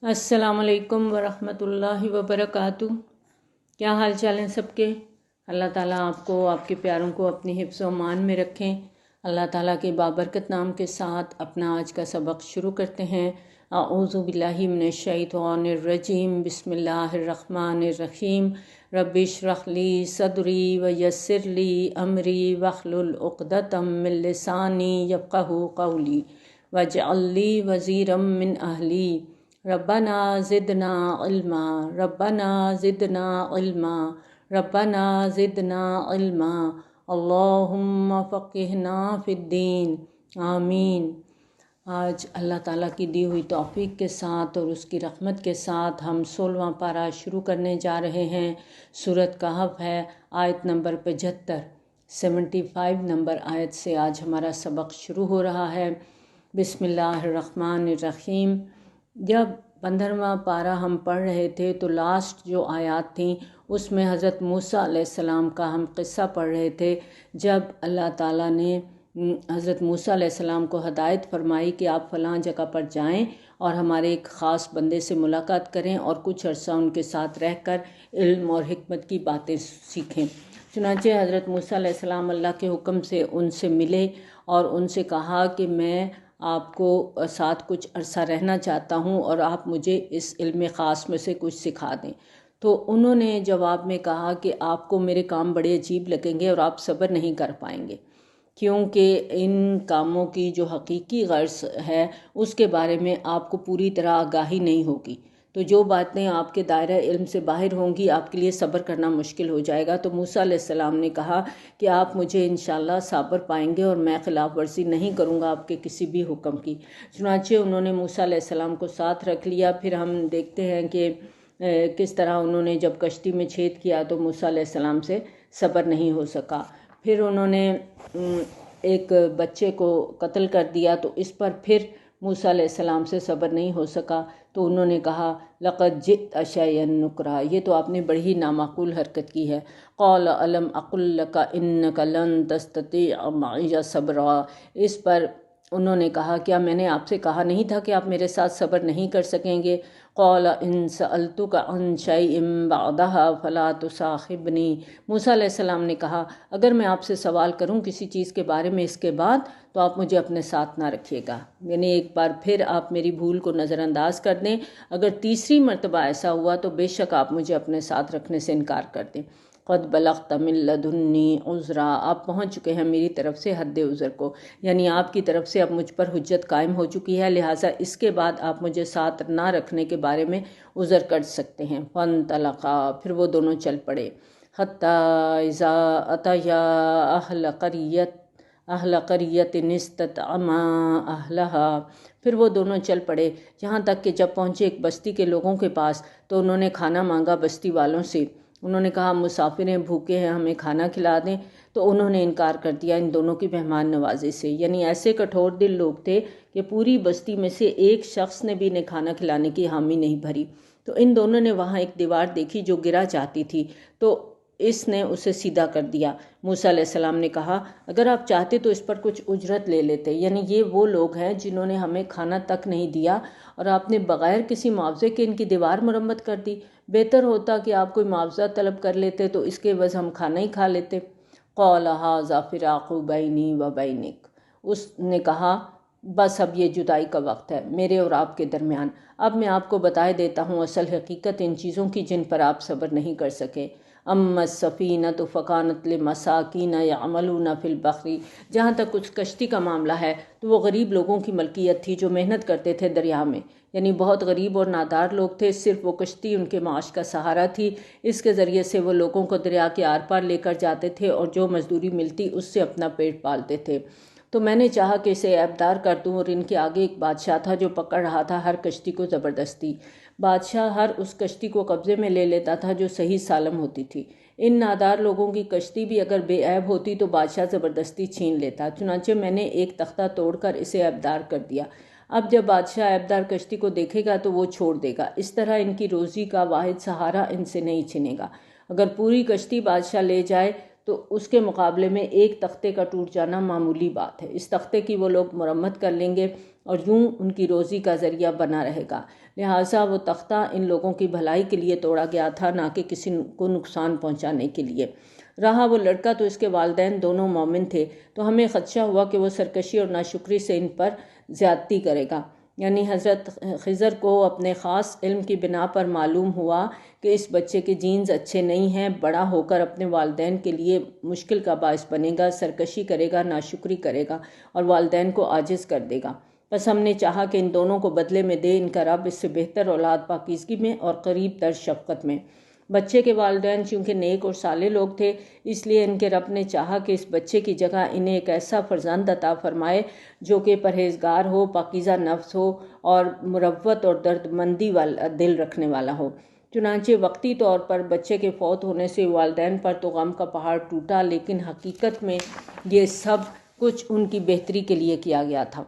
السلام علیکم ورحمۃ اللہ وبرکاتہ۔ کیا حال چال ہیں سب کے؟ اللہ تعالیٰ آپ کو، آپ کے پیاروں کو اپنی حفظ و امان میں رکھیں۔ اللہ تعالیٰ کے بابرکت نام کے ساتھ اپنا آج کا سبق شروع کرتے ہیں۔ اعوذ باللہ من الشیطان الرجیم، بسم اللہ الرحمن الرحیم۔ رب اشرح لی صدری ویسر لی امری واحلل عقدۃ من لسانی یفقہوا قولی واجعل لی وزیرا من اہلی۔ ربنا زدنا علما، ربنا زدنا علما، ربنا زدنا علما، اللہم فقہنا فی الدین، آمین۔ آج اللہ تعالیٰ کی دی ہوئی توفیق کے ساتھ اور اس کی رحمت کے ساتھ ہم 16واں پارہ شروع کرنے جا رہے ہیں۔ سورۃ کہف ہے، آیت نمبر 75، 75 نمبر آیت سے آج ہمارا سبق شروع ہو رہا ہے۔ بسم اللہ الرحمن الرحیم۔ جب 15واں پارہ ہم پڑھ رہے تھے تو لاسٹ جو آیات تھیں اس میں حضرت موسیٰ علیہ السلام کا ہم قصہ پڑھ رہے تھے، جب اللہ تعالیٰ نے حضرت موسیٰ علیہ السلام کو ہدایت فرمائی کہ آپ فلاں جگہ پر جائیں اور ہمارے ایک خاص بندے سے ملاقات کریں اور کچھ عرصہ ان کے ساتھ رہ کر علم اور حکمت کی باتیں سیکھیں۔ چنانچہ حضرت موسیٰ علیہ السلام اللہ کے حکم سے ان سے ملے اور ان سے کہا کہ میں آپ کو ساتھ کچھ عرصہ رہنا چاہتا ہوں اور آپ مجھے اس علم خاص میں سے کچھ سکھا دیں۔ تو انہوں نے جواب میں کہا کہ آپ کو میرے کام بڑے عجیب لگیں گے اور آپ صبر نہیں کر پائیں گے، کیونکہ ان کاموں کی جو حقیقی غرض ہے اس کے بارے میں آپ کو پوری طرح آگاہی نہیں ہوگی، تو جو باتیں آپ کے دائرہ علم سے باہر ہوں گی آپ کے لیے صبر کرنا مشکل ہو جائے گا۔ تو موسیٰ علیہ السلام نے کہا کہ آپ مجھے انشاءاللہ صابر پائیں گے اور میں خلاف ورزی نہیں کروں گا آپ کے کسی بھی حکم کی۔ چنانچہ انہوں نے موسیٰ علیہ السلام کو ساتھ رکھ لیا۔ پھر ہم دیکھتے ہیں کہ کس طرح انہوں نے جب کشتی میں چھید کیا تو موسیٰ علیہ السلام سے صبر نہیں ہو سکا۔ پھر انہوں نے ایک بچے کو قتل کر دیا تو اس پر پھر موسیٰ علیہ السلام سے صبر نہیں ہو سکا، تو انہوں نے کہا لقد جئت شیئا نکرا، یہ تو آپ نے بڑی ہی نامعقول حرکت کی ہے۔ قال الم اقل لک انک لن تستطیع معی صبرا، اس پر انہوں نے کہا کیا میں نے آپ سے کہا نہیں تھا کہ آپ میرے ساتھ صبر نہیں کر سکیں گے؟ قال ان سألتک عن شیء بعدها فلا تصاحبنی، موسیٰ علیہ السلام نے کہا اگر میں آپ سے سوال کروں کسی چیز کے بارے میں اس کے بعد تو آپ مجھے اپنے ساتھ نہ رکھیے گا، یعنی ایک بار پھر آپ میری بھول کو نظر انداز کر دیں، اگر تیسری مرتبہ ایسا ہوا تو بے شک آپ مجھے اپنے ساتھ رکھنے سے انکار کر دیں۔ قد بلغت من لدنی عذرا، آپ پہنچ چکے ہیں میری طرف سے حد عذر کو، یعنی آپ کی طرف سے اب مجھ پر حجت قائم ہو چکی ہے، لہٰذا اس کے بعد آپ مجھے ساتھ نہ رکھنے کے بارے میں عذر کر سکتے ہیں۔ فانطلقا، پھر وہ دونوں چل پڑے۔ حتی اذا اتیا اہل قریۃ استطعما اہلہا، پھر وہ دونوں چل پڑے یہاں تک کہ جب پہنچے ایک بستی کے لوگوں کے پاس تو انہوں نے کھانا مانگا بستی والوں سے۔ انہوں نے کہا مسافر ہیں، بھوکے ہیں، ہمیں کھانا کھلا دیں، تو انہوں نے انکار کر دیا ان دونوں کی مہمان نوازی سے، یعنی ایسے کٹھور دل لوگ تھے کہ پوری بستی میں سے ایک شخص نے بھی انہیں کھانا کھلانے کی حامی نہیں بھری۔ تو ان دونوں نے وہاں ایک دیوار دیکھی جو گرا چاہتی تھی، تو اس نے اسے سیدھا کر دیا۔ موسیٰ علیہ السلام نے کہا اگر آپ چاہتے تو اس پر کچھ اجرت لے لیتے، یعنی یہ وہ لوگ ہیں جنہوں نے ہمیں کھانا تک نہیں دیا اور آپ نے بغیر کسی معاوضے کے ان کی دیوار مرمت کر دی، بہتر ہوتا کہ آپ کوئی معاوضہ طلب کر لیتے تو اس کے عوض ہم کھانا ہی کھا لیتے۔ قال ھذا فراق بینی و بینک، اس نے کہا بس اب یہ جدائی کا وقت ہے میرے اور آپ کے درمیان، اب میں آپ کو بتائے دیتا ہوں اصل حقیقت ان چیزوں کی جن پر آپ صبر نہیں کر سکے۔ اما السفینۃ فکانت لمساکین یعملون فی البحر، جہاں تک اس کشتی کا معاملہ ہے تو وہ غریب لوگوں کی ملکیت تھی جو محنت کرتے تھے دریا میں، یعنی بہت غریب اور نادار لوگ تھے، صرف وہ کشتی ان کے معاش کا سہارا تھی، اس کے ذریعے سے وہ لوگوں کو دریا کے آر پار لے کر جاتے تھے اور جو مزدوری ملتی اس سے اپنا پیٹ پالتے تھے۔ تو میں نے چاہا کہ اسے عیبدار کر دوں، اور ان کے آگے ایک بادشاہ تھا جو پکڑ رہا تھا ہر کشتی کو زبردستی۔ بادشاہ ہر اس کشتی کو قبضے میں لے لیتا تھا جو صحیح سالم ہوتی تھی، ان نادار لوگوں کی کشتی بھی اگر بے عیب ہوتی تو بادشاہ زبردستی چھین لیتا، چنانچہ میں نے ایک تختہ توڑ کر اسے عیبدار کر دیا۔ اب جب بادشاہ عیبدار کشتی کو دیکھے گا تو وہ چھوڑ دے گا، اس طرح ان کی روزی کا واحد سہارا ان سے نہیں چھنے گا۔ اگر پوری کشتی بادشاہ لے جائے تو اس کے مقابلے میں ایک تختے کا ٹوٹ جانا معمولی بات ہے، اس تختے کی وہ لوگ مرمت کر لیں گے اور یوں ان کی روزی کا ذریعہ بنا رہے گا۔ لہٰذا وہ تختہ ان لوگوں کی بھلائی کے لیے توڑا گیا تھا، نہ کہ کسی کو نقصان پہنچانے کے لیے۔ رہا وہ لڑکا تو اس کے والدین دونوں مومن تھے، تو ہمیں خدشہ ہوا کہ وہ سرکشی اور ناشکری سے ان پر زیادتی کرے گا۔ یعنی حضرت خضر کو اپنے خاص علم کی بنا پر معلوم ہوا کہ اس بچے کے جینز اچھے نہیں ہیں، بڑا ہو کر اپنے والدین کے لیے مشکل کا باعث بنے گا، سرکشی کرے گا، ناشکری کرے گا اور والدین کو عاجز کر دے گا۔ بس ہم نے چاہا کہ ان دونوں کو بدلے میں دے ان کا رب اس سے بہتر اولاد پاکیزگی میں اور قریب تر شفقت میں۔ بچے کے والدین چونکہ نیک اور صالح لوگ تھے، اس لیے ان کے رب نے چاہا کہ اس بچے کی جگہ انہیں ایک ایسا فرزند عطا فرمائے جو کہ پرہیزگار ہو، پاکیزہ نفس ہو اور مروت اور درد مندی والا دل رکھنے والا ہو۔ چنانچہ وقتی طور پر بچے کے فوت ہونے سے والدین پر تو غم کا پہاڑ ٹوٹا، لیکن حقیقت میں یہ سب کچھ ان کی بہتری کے لیے کیا گیا تھا۔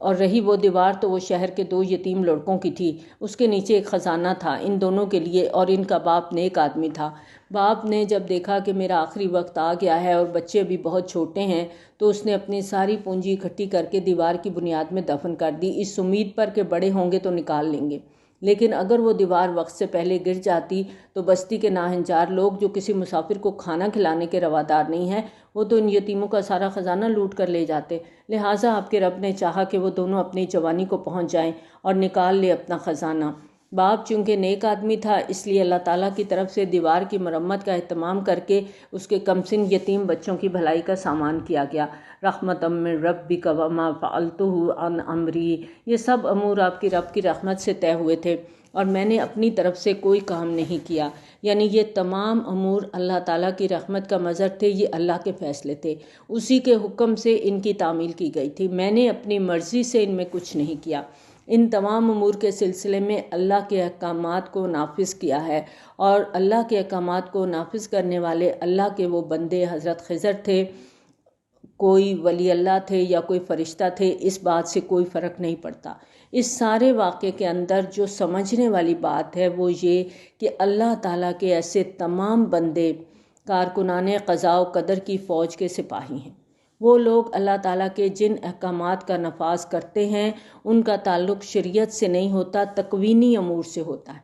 اور رہی وہ دیوار تو وہ شہر کے 2 یتیم لڑکوں کی تھی، اس کے نیچے ایک خزانہ تھا ان دونوں کے لیے، اور ان کا باپ نیک آدمی تھا۔ باپ نے جب دیکھا کہ میرا آخری وقت آ گیا ہے اور بچے ابھی بہت چھوٹے ہیں، تو اس نے اپنی ساری پونجی اکٹھی کر کے دیوار کی بنیاد میں دفن کر دی، اس امید پر کہ بڑے ہوں گے تو نکال لیں گے۔ لیکن اگر وہ دیوار وقت سے پہلے گر جاتی تو بستی کے ناہنجار لوگ جو کسی مسافر کو کھانا کھلانے کے روادار نہیں ہیں، وہ تو ان یتیموں کا سارا خزانہ لوٹ کر لے جاتے۔ لہٰذا آپ کے رب نے چاہا کہ وہ دونوں اپنی جوانی کو پہنچ جائیں اور نکال لے اپنا خزانہ۔ باپ چونکہ نیک آدمی تھا، اس لیے اللہ تعالیٰ کی طرف سے دیوار کی مرمت کا اہتمام کر کے اس کے کمسن یتیم بچوں کی بھلائی کا سامان کیا گیا۔ رحمۃ من ربک وما فعلتہ عن امری، یہ سب امور آپ کی رب کی رحمت سے طے ہوئے تھے اور میں نے اپنی طرف سے کوئی کام نہیں کیا۔ یعنی یہ تمام امور اللہ تعالیٰ کی رحمت کا مظہر تھے، یہ اللہ کے فیصلے تھے، اسی کے حکم سے ان کی تعمیل کی گئی تھی، میں نے اپنی مرضی سے ان میں کچھ نہیں کیا۔ ان تمام امور کے سلسلے میں اللہ کے احکامات کو نافذ کیا ہے، اور اللہ کے احکامات کو نافذ کرنے والے اللہ کے وہ بندے حضرت خضر تھے، کوئی ولی اللہ تھے یا کوئی فرشتہ تھے، اس بات سے کوئی فرق نہیں پڑتا۔ اس سارے واقعے کے اندر جو سمجھنے والی بات ہے وہ یہ کہ اللہ تعالیٰ کے ایسے تمام بندے کارکنان قضاء و قدر کی فوج کے سپاہی ہیں۔ وہ لوگ اللہ تعالیٰ کے جن احکامات کا نفاذ کرتے ہیں ان کا تعلق شریعت سے نہیں ہوتا، تکوینی امور سے ہوتا ہے۔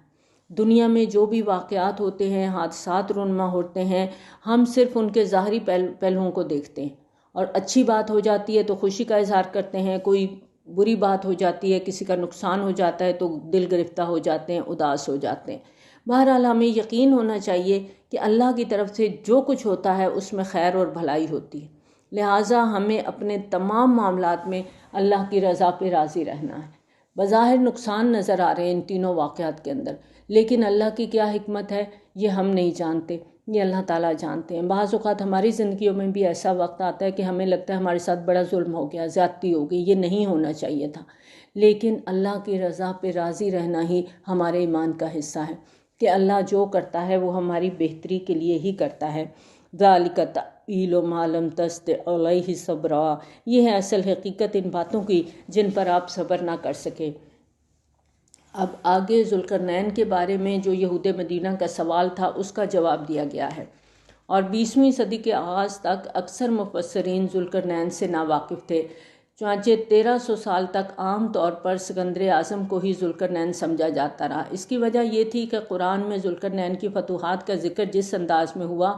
دنیا میں جو بھی واقعات ہوتے ہیں، حادثات رونما ہوتے ہیں، ہم صرف ان کے ظاہری پہلوؤں کو دیکھتے ہیں، اور اچھی بات ہو جاتی ہے تو خوشی کا اظہار کرتے ہیں، کوئی بری بات ہو جاتی ہے، کسی کا نقصان ہو جاتا ہے تو دل گرفتہ ہو جاتے ہیں، اداس ہو جاتے ہیں۔ بہرحال ہمیں یقین ہونا چاہیے کہ اللہ کی طرف سے جو کچھ ہوتا ہے اس میں خیر اور بھلائی ہوتی ہے، لہٰذا ہمیں اپنے تمام معاملات میں اللہ کی رضا پہ راضی رہنا ہے۔ بظاہر نقصان نظر آ رہے ہیں ان تینوں واقعات کے اندر، لیکن اللہ کی کیا حکمت ہے یہ ہم نہیں جانتے، یہ اللہ تعالیٰ جانتے ہیں۔ بعض اوقات ہماری زندگیوں میں بھی ایسا وقت آتا ہے کہ ہمیں لگتا ہے ہمارے ساتھ بڑا ظلم ہو گیا، زیادتی ہو گئی، یہ نہیں ہونا چاہیے تھا، لیکن اللہ کی رضا پہ راضی رہنا ہی ہمارے ایمان کا حصہ ہے کہ اللہ جو کرتا ہے وہ ہماری بہتری کے لیے ہی کرتا ہے۔ ذَلِكَ تَأْوِيلُ مَا لَمْ تَسْطِع عَلَيْهِ صَبْرًا، یہ ہے اصل حقیقت ان باتوں کی جن پر آپ صبر نہ کر سکے۔ اب آگے ذوالقرنین کے بارے میں جو یہود مدینہ کا سوال تھا اس کا جواب دیا گیا ہے، اور 20ویں صدی کے آغاز تک اکثر مفسرین ذوالقرنین سے ناواقف تھے، چنانچہ 1300 سال تک عام طور پر سکندر اعظم کو ہی ذوالقرنین سمجھا جاتا رہا۔ اس کی وجہ یہ تھی کہ قرآن میں ذوالقرنین کی فتوحات کا ذکر جس انداز میں ہوا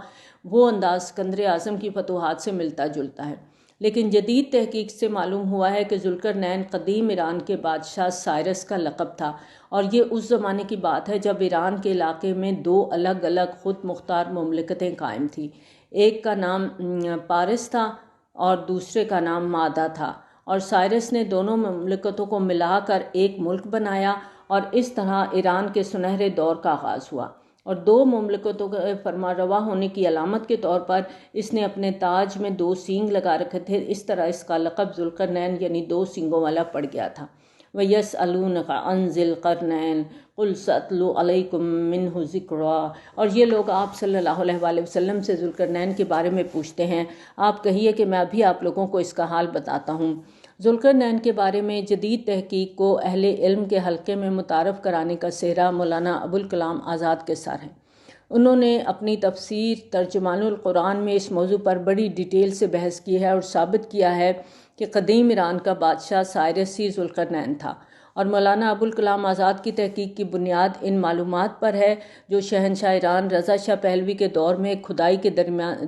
وہ انداز سکندر اعظم کی فتوحات سے ملتا جلتا ہے، لیکن جدید تحقیق سے معلوم ہوا ہے کہ ذوالقرنین قدیم ایران کے بادشاہ سائرس کا لقب تھا، اور یہ اس زمانے کی بات ہے جب ایران کے علاقے میں 2 الگ الگ خود مختار مملکتیں قائم تھیں، ایک کا نام پارس تھا اور دوسرے کا نام مادہ تھا، اور سائرس نے دونوں مملکتوں کو ملا کر ایک ملک بنایا، اور اس طرح ایران کے سنہرے دور کا آغاز ہوا، اور 2 مملکتوں کے فرما روا ہونے کی علامت کے طور پر اس نے اپنے تاج میں 2 سینگ لگا رکھے تھے، اس طرح اس کا لقب ذوالقرنین یعنی 2 سینگوں والا پڑ گیا تھا۔ وَيَسْأَلُونَكَ عَنْ ذِي الْقَرْنَيْنِ قُلْ سَأَتْلُو عَلَيْكُمْ مِنْهُ ذِكْرًا، اور یہ لوگ آپ صلی اللہ علیہ وآلہ وسلم سے ذوالقرنین کے بارے میں پوچھتے ہیں، آپ کہیے کہ میں ابھی آپ لوگوں کو اس کا حال بتاتا ہوں۔ ذوالقرنین کے بارے میں جدید تحقیق کو اہل علم کے حلقے میں متعارف کرانے کا سہرا مولانا ابوالکلام آزاد کے سر ہے۔ انہوں نے اپنی تفسیر ترجمان القرآن میں اس موضوع پر بڑی ڈیٹیل سے بحث کی ہے اور ثابت کیا ہے کہ قدیم ایران کا بادشاہ سائرس ہی ذوالقرنین تھا، اور مولانا ابوالکلام آزاد کی تحقیق کی بنیاد ان معلومات پر ہے جو شہنشاہ ایران رضا شاہ پہلوی کے دور میں کھدائی کے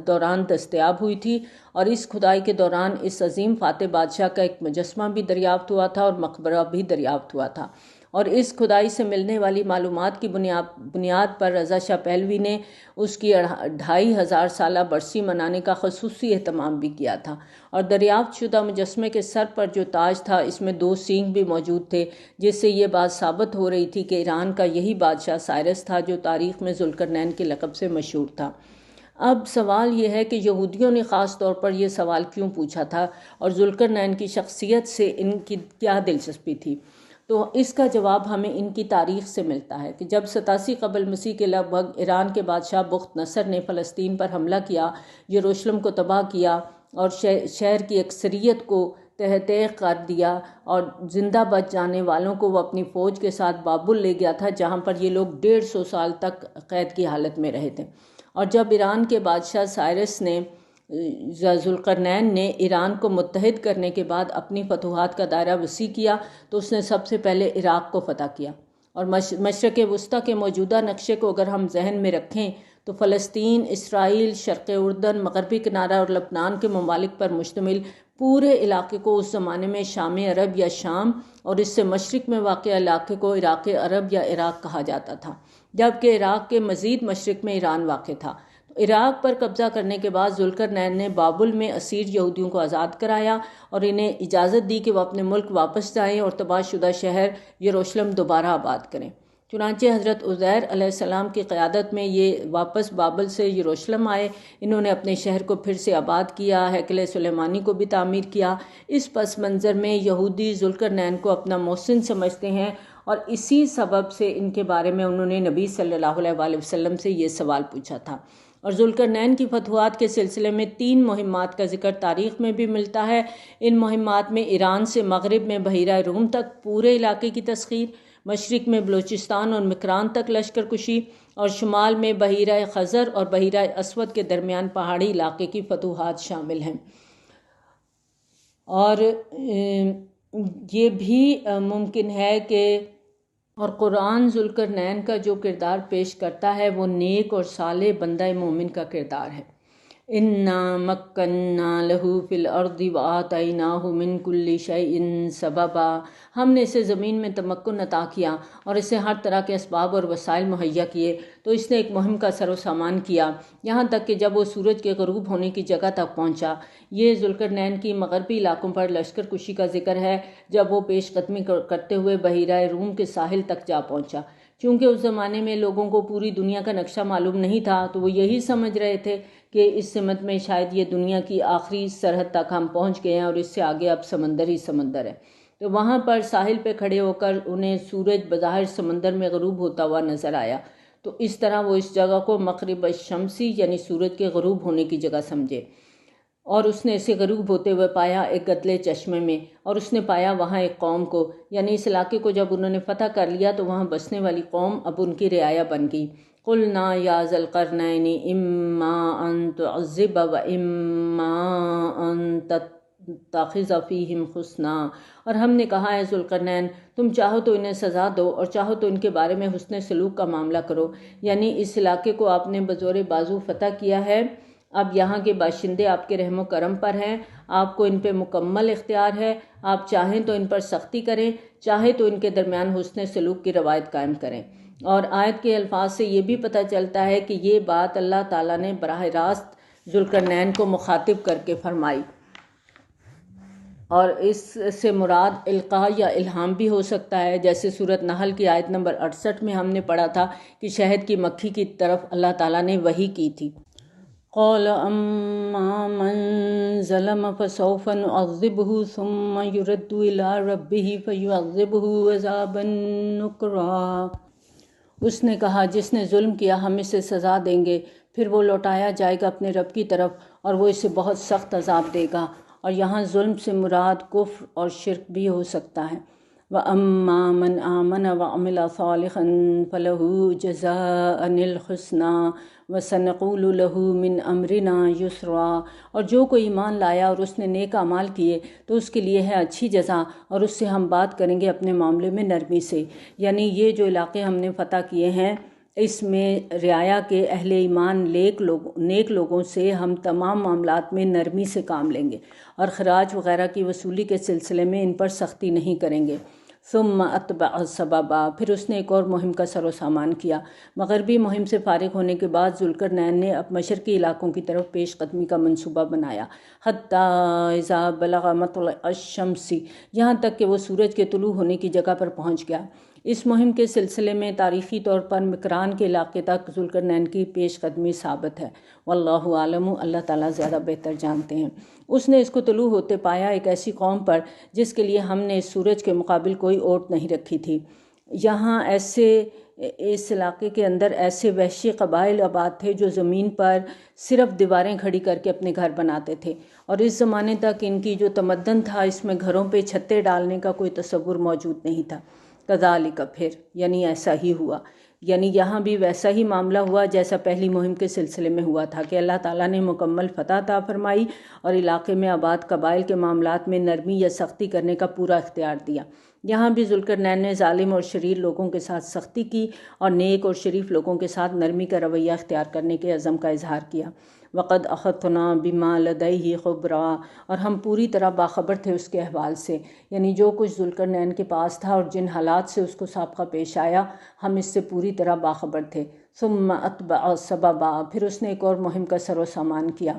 دوران دستیاب ہوئی تھی، اور اس کھدائی کے دوران اس عظیم فاتح بادشاہ کا ایک مجسمہ بھی دریافت ہوا تھا اور مقبرہ بھی دریافت ہوا تھا، اور اس کھدائی سے ملنے والی معلومات کی بنیاد پر رضا شاہ پہلوی نے اس کی 2500 سالہ برسی منانے کا خصوصی اہتمام بھی کیا تھا، اور دریافت شدہ مجسمے کے سر پر جو تاج تھا اس میں 2 سینگ بھی موجود تھے، جس سے یہ بات ثابت ہو رہی تھی کہ ایران کا یہی بادشاہ سائرس تھا جو تاریخ میں ذوالقرنین کے لقب سے مشہور تھا۔ اب سوال یہ ہے کہ یہودیوں نے خاص طور پر یہ سوال کیوں پوچھا تھا اور ذوالقرنین کی شخصیت سے ان کی کیا دلچسپی تھی؟ تو اس کا جواب ہمیں ان کی تاریخ سے ملتا ہے کہ جب 87 قبل مسیح کے لگ بھگ ایران کے بادشاہ بخت نصر نے فلسطین پر حملہ کیا، یروشلم کو تباہ کیا اور شہر کی اکثریت کو تہہ کر دیا، اور زندہ بچ جانے والوں کو وہ اپنی فوج کے ساتھ بابل لے گیا تھا، جہاں پر یہ لوگ 150 سال تک قید کی حالت میں رہے تھے۔ اور جب ایران کے بادشاہ سائرس نے ذوالقرنین نے ایران کو متحد کرنے کے بعد اپنی فتوحات کا دائرہ وسیع کیا تو اس نے سب سے پہلے عراق کو فتح کیا، اور مشرق وسطیٰ کے موجودہ نقشے کو اگر ہم ذہن میں رکھیں تو فلسطین، اسرائیل، شرق اردن، مغربی کنارہ اور لبنان کے ممالک پر مشتمل پورے علاقے کو اس زمانے میں شام عرب یا شام، اور اس سے مشرق میں واقع علاقے کو عراق عرب یا عراق کہا جاتا تھا، جبکہ عراق کے مزید مشرق میں ایران واقع تھا۔ عراق پر قبضہ کرنے کے بعد ذوالقرنین نے بابل میں اسیر یہودیوں کو آزاد کرایا اور انہیں اجازت دی کہ وہ اپنے ملک واپس جائیں اور تباہ شدہ شہر یروشلم دوبارہ آباد کریں۔ چنانچہ حضرت عزیر علیہ السلام کی قیادت میں یہ واپس بابل سے یروشلم آئے، انہوں نے اپنے شہر کو پھر سے آباد کیا، ہیکل سلیمانی کو بھی تعمیر کیا۔ اس پس منظر میں یہودی ذوالقرنین کو اپنا محسن سمجھتے ہیں، اور اسی سبب سے ان کے بارے میں انہوں نے نبی صلی اللہ علیہ وآلہ وسلم سے یہ سوال پوچھا تھا۔ اور ذوالقرنین کی فتوحات کے سلسلے میں 3 مہمات کا ذکر تاریخ میں بھی ملتا ہے۔ ان مہمات میں ایران سے مغرب میں بحیرہ روم تک پورے علاقے کی تسخیر، مشرق میں بلوچستان اور مکران تک لشکر کشی، اور شمال میں بحیرہ خزر اور بحیرہ اسود کے درمیان پہاڑی علاقے کی فتوحات شامل ہیں۔ اور یہ بھی ممکن ہے کہ اور قرآن ذوالقرنین کا جو کردار پیش کرتا ہے وہ نیک اور صالح بندہ مومن کا کردار ہے۔ اِنَّا مَكَّنَّا لَهُ فِي الْأَرْضِ وَآتَيْنَاهُ مِن كُلِّ شَيْءٍ سَبَبًا، ہم نے اسے زمین میں تمکن عطا کیا اور اسے ہر طرح کے اسباب اور وسائل مہیا کیے، تو اس نے ایک مہم کا سر و سامان کیا، یہاں تک کہ جب وہ سورج کے غروب ہونے کی جگہ تک پہنچا۔ یہ ذوالقرنین کی مغربی علاقوں پر لشکر کشی کا ذکر ہے جب وہ پیش قدمی کرتے ہوئے بحیرہ روم کے ساحل تک جا پہنچا۔ چونکہ اس زمانے میں لوگوں کو پوری دنیا کا نقشہ معلوم نہیں تھا تو وہ یہی سمجھ رہے تھے کہ اس سمت میں شاید یہ دنیا کی آخری سرحد تک ہم پہنچ گئے ہیں اور اس سے آگے اب سمندر ہی سمندر ہے۔ تو وہاں پر ساحل پہ کھڑے ہو کر انہیں سورج بظاہر سمندر میں غروب ہوتا ہوا نظر آیا، تو اس طرح وہ اس جگہ کو مغرب الشمسی یعنی سورج کے غروب ہونے کی جگہ سمجھے، اور اس نے اسے غروب ہوتے ہوئے پایا ایک گدلے چشمے میں، اور اس نے پایا وہاں ایک قوم کو، یعنی اس علاقے کو جب انہوں نے فتح کر لیا تو وہاں بسنے والی قوم اب ان کی رعایا بن گئی۔ قُلْنَا يَا ذَا الْقَرْنَيْنِ إِمَّا أَن تُعَذِّبَ وَإِمَّا أَن تَتَّخِذَ فِيهِمْ حُسْنًا، اور ہم نے کہا ہے ذوالقرنین تم چاہو تو انہیں سزا دو اور چاہو تو ان کے بارے میں حسن سلوک کا معاملہ کرو، یعنی اس علاقے کو آپ نے بزور بازو فتح کیا ہے، اب یہاں کے باشندے آپ کے رحم و کرم پر ہیں، آپ کو ان پہ مکمل اختیار ہے، آپ چاہیں تو ان پر سختی کریں، چاہے تو ان کے درمیان حسن سلوک کی روایت قائم کریں۔ اور آیت کے الفاظ سے یہ بھی پتہ چلتا ہے کہ یہ بات اللہ تعالیٰ نے براہ راست ذوالقرنین کو مخاطب کر کے فرمائی، اور اس سے مراد القاء یا الہام بھی ہو سکتا ہے، جیسے سورۃ نحل کی آیت نمبر 68 میں ہم نے پڑھا تھا کہ شہد کی مکھی کی طرف اللہ تعالیٰ نے وحی کی تھی۔ قَالَ أَمَّا مَنْ ظَلَمَ فَسَوْفَ نُعَذِّبُهُ ثُمَّ يُرَدُّ إِلَىٰ رَبِّهِ فَيُعَذِّبُهُ عَذَابًا نُكْرًا، اس نے کہا جس نے ظلم کیا ہم اسے سزا دیں گے، پھر وہ لوٹایا جائے گا اپنے رب کی طرف اور وہ اسے بہت سخت عذاب دے گا۔ اور یہاں ظلم سے مراد کفر اور شرک بھی ہو سکتا ہے۔ وَأَمَّا مَنْ آمَنَ وَعَمِلَ صَالِحًا فَلَهُ جَزَاءً الْحُسْنَى وَسَنَقُولُ لَهُ مِنْ أَمْرِنَا يُسْرًا، اور جو کوئی ایمان لایا اور اس نے نیک اعمال کیے تو اس کے لیے ہے اچھی جزا، اور اس سے ہم بات کریں گے اپنے معاملے میں نرمی سے۔ یعنی یہ جو علاقے ہم نے فتح کیے ہیں اس میں رعایا کے اہل ایمان نیک لوگوں سے ہم تمام معاملات میں نرمی سے کام لیں گے، اور خراج وغیرہ کی وصولی کے سلسلے میں ان پر سختی نہیں کریں گے۔ ثم اتبع سببا، پھر اس نے ایک اور مہم کا سر و سامان کیا۔ مغربی مہم سے فارغ ہونے کے بعد ذوالقرنین نے اب مشرقی علاقوں کی طرف پیش قدمی کا منصوبہ بنایا۔ حتی اذا بلغ مطلع الشمس، یہاں تک کہ وہ سورج کے طلوع ہونے کی جگہ پر پہنچ گیا۔ اس مہم کے سلسلے میں تاریخی طور پر مکران کے علاقے تک ذوالقرنین کی پیش قدمی ثابت ہے۔ واللہ عالم، اللہ تعالیٰ زیادہ بہتر جانتے ہیں۔ اس نے اس کو طلوع ہوتے پایا ایک ایسی قوم پر جس کے لیے ہم نے اس سورج کے مقابل کوئی اوٹ نہیں رکھی تھی۔ یہاں اس علاقے کے اندر ایسے وحشی قبائل آباد تھے جو زمین پر صرف دیواریں کھڑی کر کے اپنے گھر بناتے تھے، اور اس زمانے تک ان کی جو تمدن تھا اس میں گھروں پہ چھتیں ڈالنے کا کوئی تصور موجود نہیں تھا۔ کذالک، پھر یعنی ایسا ہی ہوا، یعنی یہاں بھی ویسا ہی معاملہ ہوا جیسا پہلی مہم کے سلسلے میں ہوا تھا کہ اللہ تعالیٰ نے مکمل فتح عطا فرمائی اور علاقے میں آباد قبائل کے معاملات میں نرمی یا سختی کرنے کا پورا اختیار دیا۔ یہاں بھی ذوالقرنین نے ظالم اور شریر لوگوں کے ساتھ سختی کی اور نیک اور شریف لوگوں کے ساتھ نرمی کا رویہ اختیار کرنے کے عزم کا اظہار کیا۔ وَقَدْ أَحَطْنَا بِمَا لَدَيْهِ خُبْرًا، اور ہم پوری طرح باخبر تھے اس کے احوال سے، یعنی جو کچھ ذوالقرنین کے پاس تھا اور جن حالات سے اس کو سابقہ پیش آیا ہم اس سے پوری طرح باخبر تھے۔ ثُمَّ أَتْبَعَ سَبَبًا، پھر اس نے ایک اور مہم کا سر و سامان کیا۔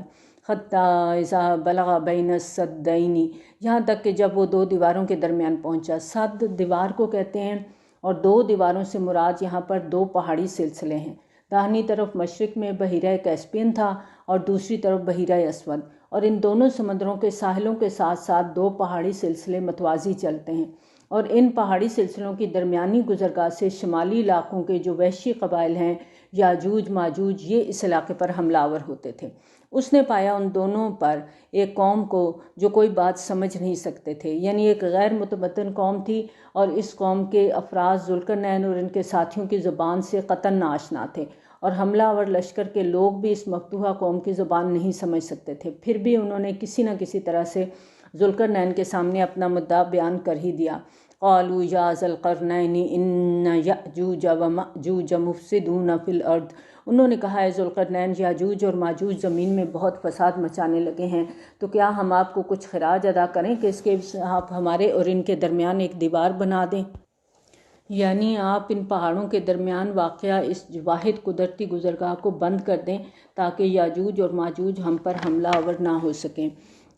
حَتَّىٰ إِذَا بَلَغَ بَيْنَ السَّدَّيْنِ، یہاں تک کہ جب وہ دو دیواروں کے درمیان پہنچا۔ سد دیوار کو کہتے ہیں، اور دو دیواروں سے مراد یہاں پر دو پہاڑی سلسلے ہیں۔ داہنی طرف مشرق میں بحیرہ کیسپین تھا اور دوسری طرف بحیرہ اسود، اور ان دونوں سمندروں کے ساحلوں کے ساتھ ساتھ دو پہاڑی سلسلے متوازی چلتے ہیں، اور ان پہاڑی سلسلوں کی درمیانی گزرگاہ سے شمالی علاقوں کے جو وحشی قبائل ہیں یاجوج ماجوج، یہ اس علاقے پر حملہ آور ہوتے تھے۔ اس نے پایا ان دونوں پر ایک قوم کو جو کوئی بات سمجھ نہیں سکتے تھے، یعنی ایک غیر متمدن قوم تھی، اور اس قوم کے افراد ذوالقرنین اور ان کے ساتھیوں کی زبان سے قطعاً ناآشنا تھے، اور حملہ آور لشکر کے لوگ بھی اس مفتوحہ قوم کی زبان نہیں سمجھ سکتے تھے۔ پھر بھی انہوں نے کسی نہ کسی طرح سے ذوالقرنین کے سامنے اپنا مدعا بیان کر ہی دیا۔ قالوا یا ذا القرنین ان یأجوج ومأجوج مفسدون فی الارض، انہوں نے کہا ہے ذوالقرنین، یاجوج اور ماجوج زمین میں بہت فساد مچانے لگے ہیں، تو کیا ہم آپ کو کچھ خراج ادا کریں کہ اس کے آپ ہمارے اور ان کے درمیان ایک دیوار بنا دیں؟ یعنی آپ ان پہاڑوں کے درمیان واقع اس واحد قدرتی گزرگاہ کو بند کر دیں تاکہ یاجوج اور ماجوج ہم پر حملہ آور نہ ہو سکیں۔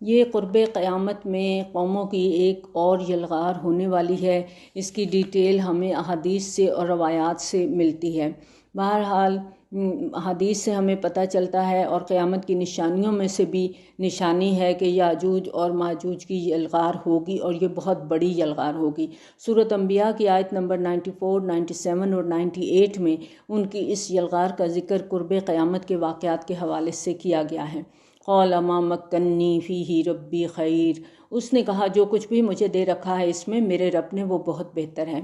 یہ قرب قیامت میں قوموں کی ایک اور یلغار ہونے والی ہے، اس کی ڈیٹیل ہمیں احادیث سے اور روایات سے ملتی ہے۔ بہرحال حدیث سے ہمیں پتہ چلتا ہے اور قیامت کی نشانیوں میں سے بھی نشانی ہے کہ یاجوج اور ماجوج کی یلغار ہوگی، اور یہ بہت بڑی یلغار ہوگی۔ سورۃ انبیاء کی آیت نمبر 94، 97 اور 98 میں ان کی اس یلغار کا ذکر قرب قیامت کے واقعات کے حوالے سے کیا گیا ہے۔ قال ما مکنی فیہ ربی خیر، اس نے کہا جو کچھ بھی مجھے دے رکھا ہے اس میں میرے رب نے وہ بہت بہتر ہے۔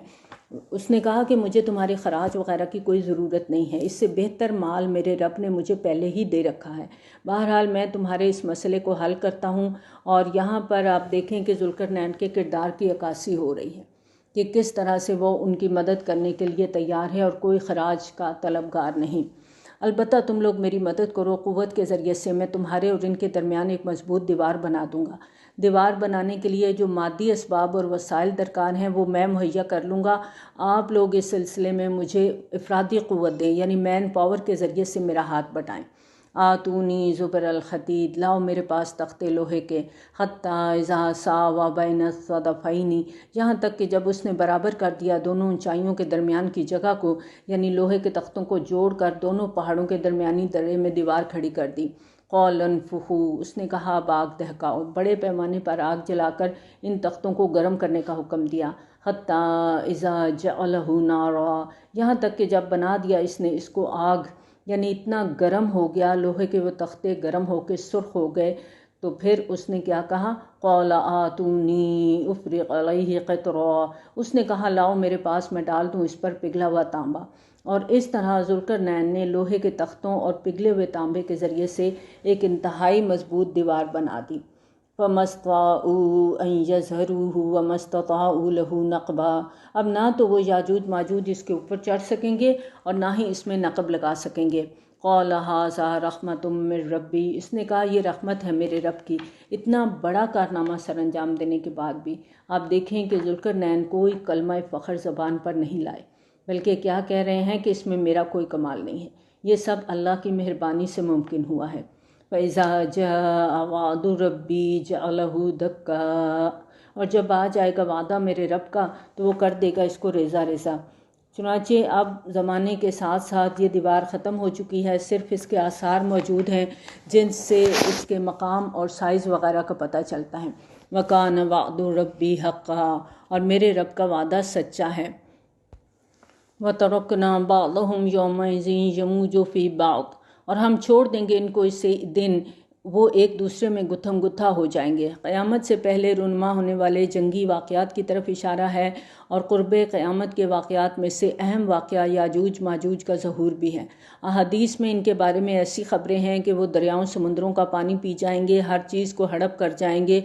اس نے کہا کہ مجھے تمہارے خراج وغیرہ کی کوئی ضرورت نہیں ہے، اس سے بہتر مال میرے رب نے مجھے پہلے ہی دے رکھا ہے۔ بہرحال میں تمہارے اس مسئلے کو حل کرتا ہوں۔ اور یہاں پر آپ دیکھیں کہ ذوالقرنین کے کردار کی عکاسی ہو رہی ہے کہ کس طرح سے وہ ان کی مدد کرنے کے لیے تیار ہے اور کوئی خراج کا طلبگار نہیں۔ البتہ تم لوگ میری مدد کرو، قوت کے ذریعے سے میں تمہارے اور ان کے درمیان ایک مضبوط دیوار بنا دوں گا۔ دیوار بنانے کے لیے جو مادی اسباب اور وسائل درکار ہیں وہ میں مہیا کر لوں گا۔ آپ لوگ اس سلسلے میں مجھے افرادی قوت دیں، یعنی مین پاور کے ذریعے سے میرا ہاتھ بٹائیں۔ آتونی زبر الحدید، لاؤ میرے پاس تختے لوہے کے۔ حتی اذا ساوی بین الصدفین، یہاں تک کہ جب اس نے برابر کر دیا دونوں اونچائیوں کے درمیان کی جگہ کو، یعنی لوہے کے تختوں کو جوڑ کر دونوں پہاڑوں کے درمیانی درے میں دیوار کھڑی کر دی۔ قال انفخوا، اس نے کہا اب آگ دہکاؤ، بڑے پیمانے پر آگ جلا کر ان تختوں کو گرم کرنے کا حکم دیا۔ حتی اذا جعلہ نارا، یہاں تک کہ جب بنا دیا اس نے اس کو آگ، یعنی اتنا گرم ہو گیا، لوہے کے وہ تختے گرم ہو کے سرخ ہو گئے، تو پھر اس نے کیا کہا، قال آتونی افرغ علیہ قطرا، اس نے کہا لاؤ میرے پاس میں ڈال دوں اس پر پگھلا ہوا تانبا۔ اور اس طرح ذوالقرنین نے لوہے کے تختوں اور پگھلے ہوئے تانبے کے ذریعے سے ایک انتہائی مضبوط دیوار بنا دی۔ فَمَا اسْطَاعُوا أَن يَظْهَرُوهُ وَمَا اسْتَطَاعُوا لَهُ نَقْبًا، اب نہ تو وہ یاجوج ماجوج اس کے اوپر چڑھ سکیں گے اور نہ ہی اس میں نقب لگا سکیں گے۔ قَالَ هَٰذَا رَحْمَةٌ مِّن رَّبِّی، اس نے کہا یہ رحمت ہے میرے رب کی۔ اتنا بڑا کارنامہ سر انجام دینے کے بعد بھی آپ دیکھیں کہ ذوالقرنین کوئی کلمہ فخر زبان پر نہیں لائے، بلکہ کیا کہہ رہے ہیں کہ اس میں میرا کوئی کمال نہیں ہے، یہ سب اللہ کی مہربانی سے ممکن ہوا ہے۔ فَإِذَا جَاءَ وَعْدُ رَبِّي جَعَلَهُ دَكًّا، اور جب آ جائے گا وعدہ میرے رب کا تو وہ کر دے گا اس کو ریزہ ریزہ۔ چنانچہ اب زمانے کے ساتھ ساتھ یہ دیوار ختم ہو چکی ہے، صرف اس کے آثار موجود ہیں جن سے اس کے مقام اور سائز وغیرہ کا پتہ چلتا ہے۔ وَكَانَ وَعْدُ رَبِّي حَقًّا، اور میرے رب کا وعدہ سچا ہے۔ وَتَرَكْنَا بَعْضَهُمْ يَوْمَئِذٍ يَمُوجُ فِي بَعْضٍ، اور ہم چھوڑ دیں گے ان کو اس دن وہ ایک دوسرے میں گتھم گتھا ہو جائیں گے۔ قیامت سے پہلے رونما ہونے والے جنگی واقعات کی طرف اشارہ ہے، اور قرب قیامت کے واقعات میں سے اہم واقعہ یاجوج ماجوج کا ظہور بھی ہے۔ احادیث میں ان کے بارے میں ایسی خبریں ہیں کہ وہ دریاؤں سمندروں کا پانی پی جائیں گے، ہر چیز کو ہڑپ کر جائیں گے،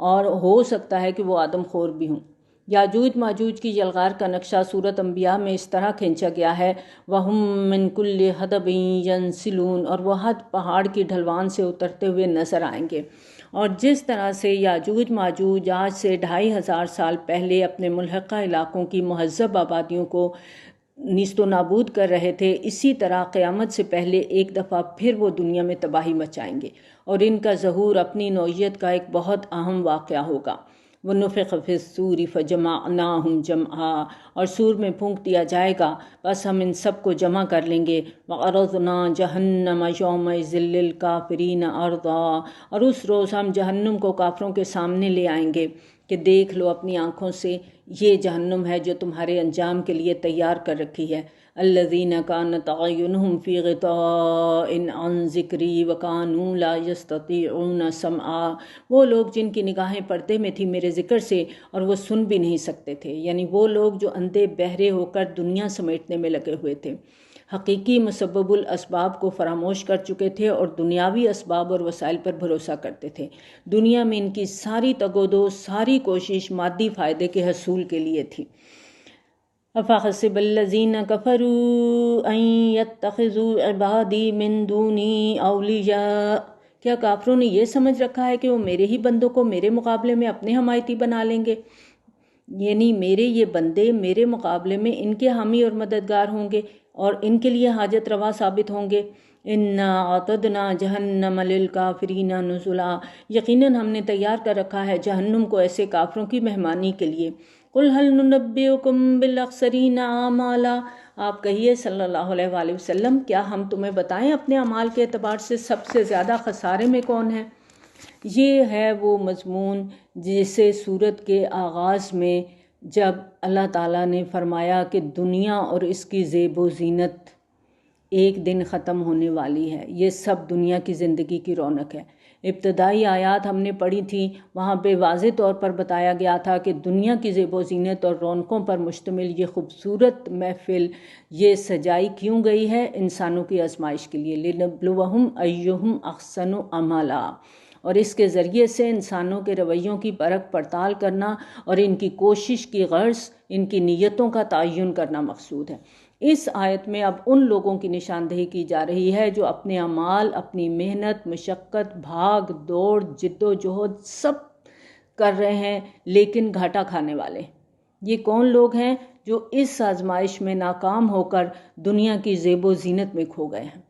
اور ہو سکتا ہے کہ وہ آدم خور بھی ہوں۔ یاجوج ماجوج کی یلغار کا نقشہ سورۃ انبیاء میں اس طرح کھینچا گیا ہے، وَهُم مِّن كُلِّ حَدَبٍ يَنْسِلُونَ، اور وہ حد پہاڑ کی ڈھلوان سے اترتے ہوئے نظر آئیں گے۔ اور جس طرح سے یاجوج ماجوج آج سے 2500 سال پہلے اپنے ملحقہ علاقوں کی مہذب آبادیوں کو نیست و نابود کر رہے تھے، اسی طرح قیامت سے پہلے ایک دفعہ پھر وہ دنیا میں تباہی مچائیں گے، اور ان کا ظہور اپنی نوعیت کا ایک بہت اہم واقعہ ہوگا۔ وَنُفِخَ فِي الصُّورِ فَجَمَعْنَاهُمْ جَمْعًا، اور سور میں پھونک دیا جائے گا بس ہم ان سب کو جمع کر لیں گے۔ وَعَرَضْنَا جَهَنَّمَ يَوْمَئِذٍ لِّلْكَافِرِينَ عَرْضًا، اور اس روز ہم جہنم کو کافروں کے سامنے لے آئیں گے کہ دیکھ لو اپنی آنکھوں سے، یہ جہنم ہے جو تمہارے انجام کے لیے تیار کر رکھی ہے۔ الذین کانت اعینہم فی غطاء عن ذکری وکانوا لا یستطیعون سمعا، وہ لوگ جن کی نگاہیں پردے میں تھی میرے ذکر سے اور وہ سن بھی نہیں سکتے تھے، یعنی وہ لوگ جو اندھے بہرے ہو کر دنیا سمیٹنے میں لگے ہوئے تھے، حقیقی مسبب الاسباب کو فراموش کر چکے تھے اور دنیاوی اسباب اور وسائل پر بھروسہ کرتے تھے۔ دنیا میں ان کی ساری تگ و دو، ساری کوشش مادی فائدے کے حصول کے لیے تھی۔ افحسب الذین کفروا ان یتخذوا عبادی من دونی اولیاء، کیا کافروں نے یہ سمجھ رکھا ہے کہ وہ میرے ہی بندوں کو میرے مقابلے میں اپنے حمایتی بنا لیں گے، یعنی میرے یہ بندے میرے مقابلے میں ان کے حامی اور مددگار ہوں گے اور ان کے لیے حاجت روا ثابت ہوں گے۔ انا اعتدنا جہنم للکافرین نزلا، یقیناً ہم نے تیار کر رکھا ہے جہنم کو ایسے کافروں کی مہمانی کے لیے۔ قل هل ننبئکم بالاخسرین اعمالا، آپ کہیے صلی اللہ علیہ وآلہ وسلم کیا ہم تمہیں بتائیں اپنے اعمال کے اعتبار سے سب سے زیادہ خسارے میں کون ہے؟ یہ ہے وہ مضمون جسے سورت کے آغاز میں جب اللہ تعالیٰ نے فرمایا کہ دنیا اور اس کی زیب و زینت ایک دن ختم ہونے والی ہے، یہ سب دنیا کی زندگی کی رونق ہے۔ ابتدائی آیات ہم نے پڑھی تھیں، وہاں پہ واضح طور پر بتایا گیا تھا کہ دنیا کی زیب و زینت اور رونقوں پر مشتمل یہ خوبصورت محفل یہ سجائی کیوں گئی ہے؟ انسانوں کی آزمائش کے لیے، لِنَبْلُوَهُمْ أَيُّهُمْ أَحْسَنُ عَمَلًا، اور اس کے ذریعے سے انسانوں کے رویوں کی پرکھ پڑتال کرنا اور ان کی کوشش کی غرض، ان کی نیتوں کا تعین کرنا مقصود ہے۔ اس آیت میں اب ان لوگوں کی نشاندہی کی جا رہی ہے جو اپنے اعمال، اپنی محنت، مشقت، بھاگ دوڑ، جد و جہد سب کر رہے ہیں لیکن گھاٹا کھانے والے۔ یہ کون لوگ ہیں؟ جو اس آزمائش میں ناکام ہو کر دنیا کی زیب و زینت میں کھو گئے ہیں۔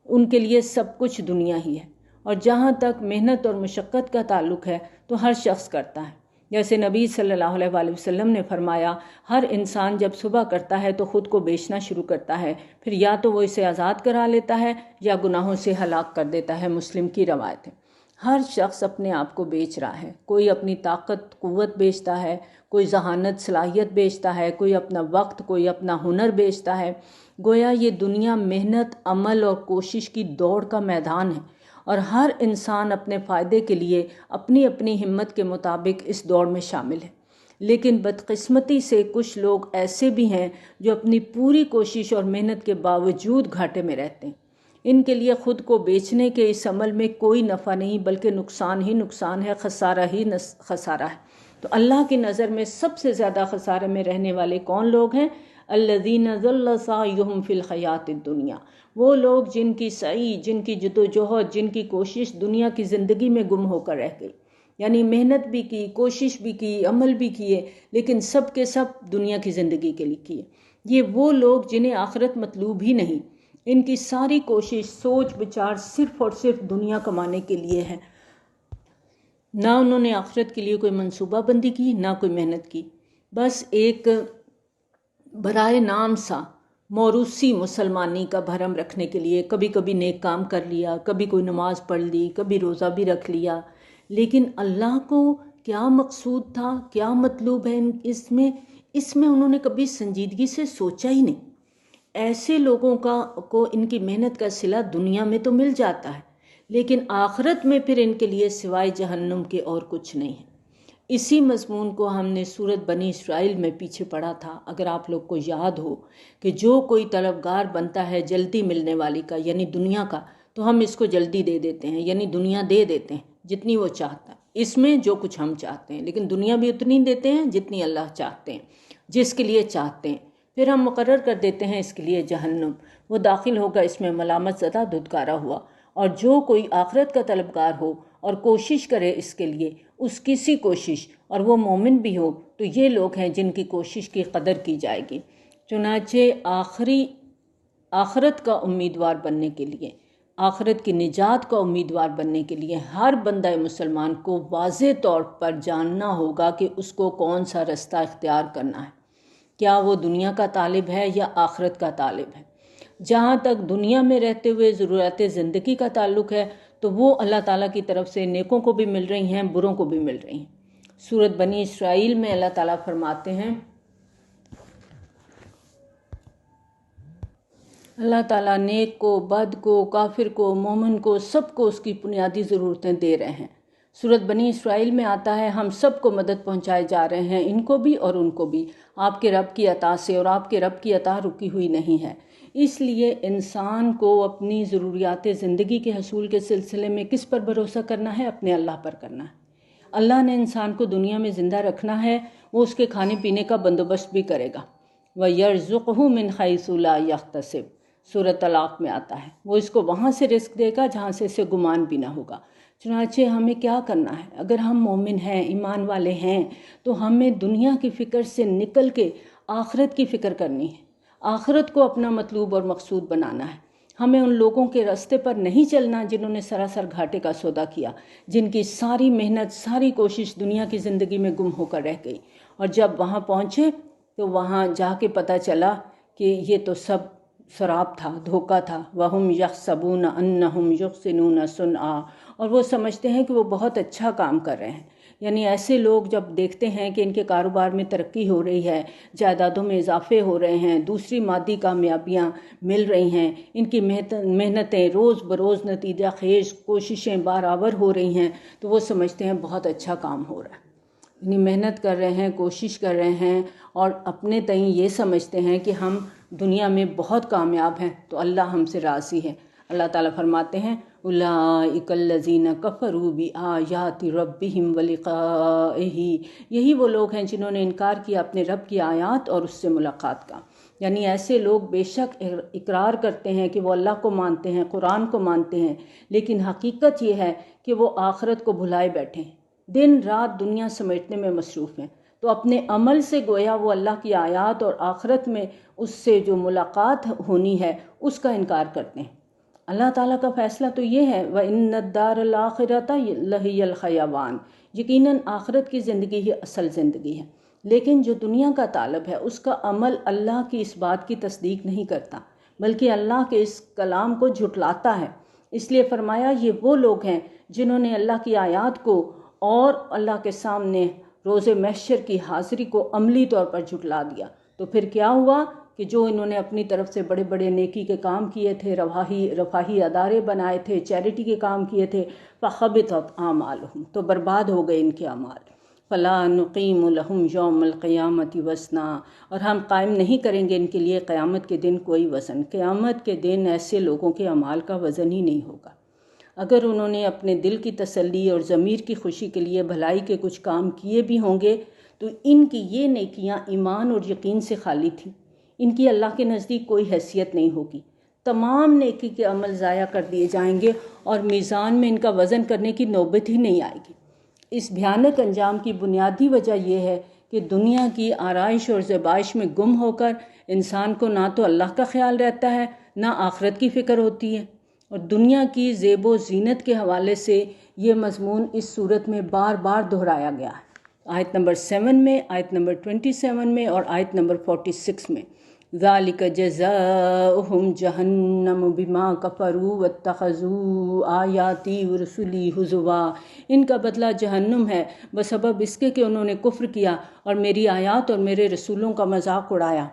ان کے لیے سب کچھ دنیا ہی ہے، اور جہاں تک محنت اور مشقت کا تعلق ہے تو ہر شخص کرتا ہے۔ جیسے نبی صلی اللہ علیہ وآلہ وسلم نے فرمایا، ہر انسان جب صبح کرتا ہے تو خود کو بیچنا شروع کرتا ہے، پھر یا تو وہ اسے آزاد کرا لیتا ہے یا گناہوں سے ہلاک کر دیتا ہے، مسلم کی روایت ہے۔ ہر شخص اپنے آپ کو بیچ رہا ہے، کوئی اپنی طاقت قوت بیچتا ہے، کوئی ذہانت صلاحیت بیچتا ہے، کوئی اپنا وقت، کوئی اپنا ہنر بیچتا ہے۔ گویا یہ دنیا محنت، عمل اور کوشش کی دوڑ کا میدان ہے، اور ہر انسان اپنے فائدے کے لیے اپنی اپنی ہمت کے مطابق اس دوڑ میں شامل ہے، لیکن بدقسمتی سے کچھ لوگ ایسے بھی ہیں جو اپنی پوری کوشش اور محنت کے باوجود گھاٹے میں رہتے ہیں۔ ان کے لیے خود کو بیچنے کے اس عمل میں کوئی نفع نہیں بلکہ نقصان ہی نقصان ہے، خسارہ ہی خسارہ ہے۔ تو اللہ کی نظر میں سب سے زیادہ خسارے میں رہنے والے کون لوگ ہیں؟ الذین ضل سعیہم فی الحیات الدنیا، وہ لوگ جن کی سعی، جن کی جدوجہد، جن کی کوشش دنیا کی زندگی میں گم ہو کر رہ گئی، یعنی محنت بھی کی، کوشش بھی کی، عمل بھی کیے، لیکن سب کے سب دنیا کی زندگی کے لیے کیے۔ یہ وہ لوگ جنہیں آخرت مطلوب ہی نہیں، ان کی ساری کوشش، سوچ بچار صرف اور صرف دنیا کمانے کے لیے ہے، نہ انہوں نے آخرت کے لیے کوئی منصوبہ بندی کی، نہ کوئی محنت کی۔ بس ایک برائے نام سا موروثی مسلمانی کا بھرم رکھنے کے لیے کبھی کبھی نیک کام کر لیا، کبھی کوئی نماز پڑھ لی، کبھی روزہ بھی رکھ لیا، لیکن اللہ کو کیا مقصود تھا، کیا مطلوب ہے اس میں انہوں نے کبھی سنجیدگی سے سوچا ہی نہیں۔ ایسے لوگوں کو ان کی محنت کا صلہ دنیا میں تو مل جاتا ہے، لیکن آخرت میں پھر ان کے لیے سوائے جہنم کے اور کچھ نہیں ہے۔ اسی مضمون کو ہم نے سورۃ بنی اسرائیل میں پیچھے پڑھا تھا۔ اگر آپ لوگ کو یاد ہو کہ جو کوئی طلبگار بنتا ہے جلدی ملنے والی کا، یعنی دنیا کا، تو ہم اس کو جلدی دے دیتے ہیں، یعنی دنیا دے دیتے ہیں جتنی وہ چاہتا ہے، اس میں جو کچھ ہم چاہتے ہیں، لیکن دنیا بھی اتنی دیتے ہیں جتنی اللہ چاہتے ہیں، جس کے لیے چاہتے ہیں۔ پھر ہم مقرر کر دیتے ہیں اس کے لیے جہنم، وہ داخل ہوگا اس میں ملامت زدہ، دھتکارا ہوا۔ اور جو کوئی آخرت کا طلبگار ہو اور کوشش کرے اس کے لیے، اس کسی کوشش، اور وہ مومن بھی ہو، تو یہ لوگ ہیں جن کی کوشش کی قدر کی جائے گی۔ چنانچہ آخرت کا امیدوار بننے کے لیے، آخرت کی نجات کا امیدوار بننے کے لیے ہر بندہ مسلمان کو واضح طور پر جاننا ہوگا کہ اس کو کون سا رستہ اختیار کرنا ہے۔ کیا وہ دنیا کا طالب ہے یا آخرت کا طالب ہے؟ جہاں تک دنیا میں رہتے ہوئے ضرورت زندگی کا تعلق ہے تو وہ اللہ تعالیٰ کی طرف سے نیکوں کو بھی مل رہی ہیں، بروں کو بھی مل رہی ہیں۔ سورۃ بنی اسرائیل میں اللہ تعالیٰ فرماتے ہیں، اللہ تعالیٰ نیک کو، بد کو، کافر کو، مومن کو، سب کو اس کی بنیادی ضرورتیں دے رہے ہیں۔ سورۃ بنی اسرائیل میں آتا ہے، ہم سب کو مدد پہنچائے جا رہے ہیں، ان کو بھی اور ان کو بھی، آپ کے رب کی عطا سے، اور آپ کے رب کی عطا رکی ہوئی نہیں ہے۔ اس لیے انسان کو اپنی ضروریات زندگی کے حصول کے سلسلے میں کس پر بھروسہ کرنا ہے؟ اپنے اللہ پر کرنا ہے۔ اللہ نے انسان کو دنیا میں زندہ رکھنا ہے، وہ اس کے کھانے پینے کا بندوبست بھی کرے گا۔ وَيَرْزُقْهُ مِنْ حَيْثُ لَا يَحْتَسِبُ، سورۃ طلاق میں آتا ہے، وہ اس کو وہاں سے رزق دے گا جہاں سے اسے گمان بھی نہ ہوگا۔ چنانچہ ہمیں کیا کرنا ہے؟ اگر ہم مومن ہیں، ایمان والے ہیں، تو ہمیں دنیا کی فکر سے نکل کے آخرت کی فکر کرنی ہے، آخرت کو اپنا مطلوب اور مقصود بنانا ہے۔ ہمیں ان لوگوں کے راستے پر نہیں چلنا جنہوں نے سراسر گھاٹے کا سودا کیا، جن کی ساری محنت، ساری کوشش دنیا کی زندگی میں گم ہو کر رہ گئی، اور جب وہاں پہنچے تو وہاں جا کے پتہ چلا کہ یہ تو سب سراب تھا، دھوکہ تھا۔ وَهُمْ يَحْسَبُونَ أَنَّهُمْ يُحْسِنُونَ صُنْعًا، اور وہ سمجھتے ہیں کہ وہ بہت اچھا کام کر رہے ہیں۔ یعنی ایسے لوگ جب دیکھتے ہیں کہ ان کے کاروبار میں ترقی ہو رہی ہے، جائیدادوں میں اضافے ہو رہے ہیں، دوسری مادی کامیابیاں مل رہی ہیں، ان کی محنتیں روز بروز نتیجہ خیز کوششیں برابر ہو رہی ہیں، تو وہ سمجھتے ہیں بہت اچھا کام ہو رہا ہے۔ یعنی محنت کر رہے ہیں، کوشش کر رہے ہیں، اور اپنے تئیں یہ سمجھتے ہیں کہ ہم دنیا میں بہت کامیاب ہیں، تو اللہ ہم سے راضی ہے۔ اللہ تعالیٰ فرماتے ہیں، اولئک الذین کفروا بآیات ربہم ولقائہ، یہی وہ لوگ ہیں جنہوں نے انکار کیا اپنے رب کی آیات اور اس سے ملاقات کا۔ یعنی ایسے لوگ بے شک اقرار کرتے ہیں کہ وہ اللہ کو مانتے ہیں، قرآن کو مانتے ہیں، لیکن حقیقت یہ ہے کہ وہ آخرت کو بھلائے بیٹھے ہیں، دن رات دنیا سمیٹنے میں مصروف ہیں، تو اپنے عمل سے گویا وہ اللہ کی آیات اور آخرت میں اس سے جو ملاقات ہونی ہے اس کا انکار کرتے ہیں۔ اللہ تعالیٰ کا فیصلہ تو یہ ہے، وَإِنَّ الدَّارَ الْآخِرَةَ لَهِيَ الْحَيَوَانُ، یقیناً آخرت کی زندگی ہی اصل زندگی ہے۔ لیکن جو دنیا کا طالب ہے اس کا عمل اللہ کی اس بات کی تصدیق نہیں کرتا، بلکہ اللہ کے اس کلام کو جھٹلاتا ہے۔ اس لیے فرمایا یہ وہ لوگ ہیں جنہوں نے اللہ کی آیات کو اور اللہ کے سامنے روز محشر کی حاضری کو عملی طور پر جھٹلا دیا۔ تو پھر کیا ہوا کہ کہ جو انہوں نے اپنی طرف سے بڑے بڑے نیکی کے کام کیے تھے، رفاہی ادارے بنائے تھے، چیریٹی کے کام کیے تھے، فَحَبِطَتْ أَعْمَالُهُمْ، تو برباد ہو گئے ان کے اعمال۔ فَلَا نُقِيمُ لَهُمْ يَوْمَ الْقِيَامَةِ وَزْنًا، اور ہم قائم نہیں کریں گے ان کے لیے قیامت کے دن کوئی وزن۔ قیامت کے دن ایسے لوگوں کے اعمال کا وزن ہی نہیں ہوگا۔ اگر انہوں نے اپنے دل کی تسلی اور ضمیر کی خوشی کے لیے بھلائی کے کچھ کام کیے بھی ہوں گے تو ان کی یہ نیکیاں ایمان اور یقین سے خالی تھیں، ان کی اللہ کے نزدیک کوئی حیثیت نہیں ہوگی۔ تمام نیکی کے عمل ضائع کر دیے جائیں گے اور میزان میں ان کا وزن کرنے کی نوبت ہی نہیں آئے گی۔ اس بھیانک انجام کی بنیادی وجہ یہ ہے کہ دنیا کی آرائش اور زیبائش میں گم ہو کر انسان کو نہ تو اللہ کا خیال رہتا ہے، نہ آخرت کی فکر ہوتی ہے، اور دنیا کی زیب و زینت کے حوالے سے یہ مضمون اس صورت میں بار بار دہرایا گیا ہے، آیت نمبر 7 میں، آیت نمبر 27 میں اور آیت نمبر 46 میں۔ ذَلِكَ جَزَاؤُهُمْ جَهَنَّمُ بِمَا كَفَرُوا وَاتَّخَذُوا آيَاتِي وَرُسُلِي هُزُوًا، ان کا بدلہ جہنم ہے بسبب اس کے کہ انہوں نے کفر کیا اور میری آیات اور میرے رسولوں کا مذاق اڑایا۔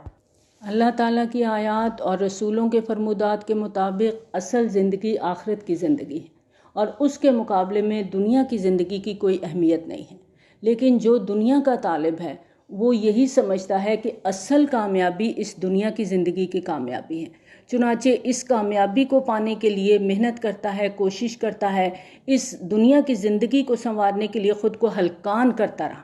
اللہ تعالیٰ کی آیات اور رسولوں کے فرمودات کے مطابق اصل زندگی آخرت کی زندگی ہے، اور اس کے مقابلے میں دنیا کی زندگی کی کوئی اہمیت نہیں ہے۔ لیکن جو دنیا کا طالب ہے وہ یہی سمجھتا ہے کہ اصل کامیابی اس دنیا کی زندگی کی کامیابی ہے، چنانچہ اس کامیابی کو پانے کے لیے محنت کرتا ہے، کوشش کرتا ہے، اس دنیا کی زندگی کو سنوارنے کے لیے خود کو ہلکان کرتا رہا۔